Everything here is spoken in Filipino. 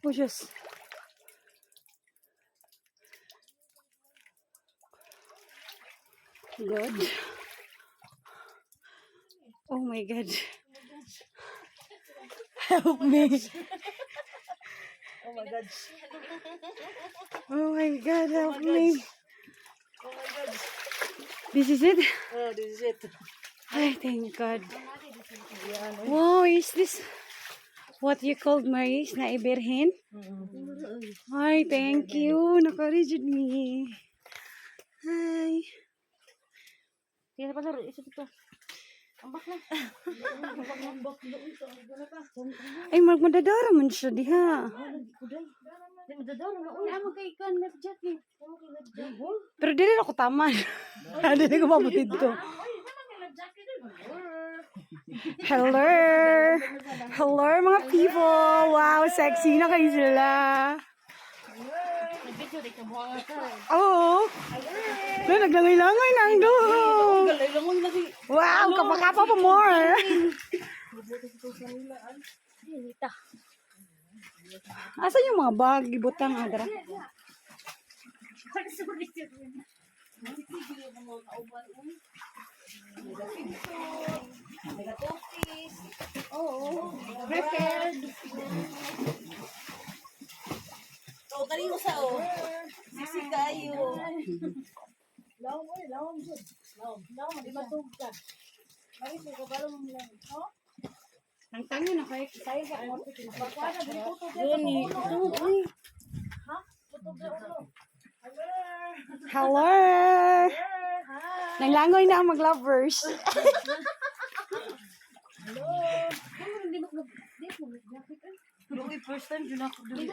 bushes. Good. Oh my God. Help me. Oh my God. Oh my God, help me. Oh my God. This is it? Oh, this is it. Ay, thank God. Yan. Wow, is this what you called Maris na iberhin? Ay, thank you. Naka-rigid me. Hi. Tingnan pa laro. Isa dito. Ambak na. Ay, magmadadara man siya diha. Di madadaro na. Uy, amang kay kan life jacket. Pero dili ako taman. Dili ko mabutid to. Hello. Hello mga people. Wow, sexy na kayo sila. Nag-video di ka buha ka. Oo. Na naglangoy-langoy na ang duhong. Galay-langoy na si. Wow, kapakapa pa more. Asan yung mga bag? Ibutang adra. Prepared. So, tali mo sa o. Sisi kayo. Lawang mo, lawang mo. Lawang mo, di matug ka. Bakit mo kabalong mo lang? Ang tango na kayo. Tayo sa ako. Gani. Uy. Ha? Tutog na ulo. Hello. Nanglangoy na ang mag-lovers. Hello. Hindi mo mag-jacket. First time, dun ako dun.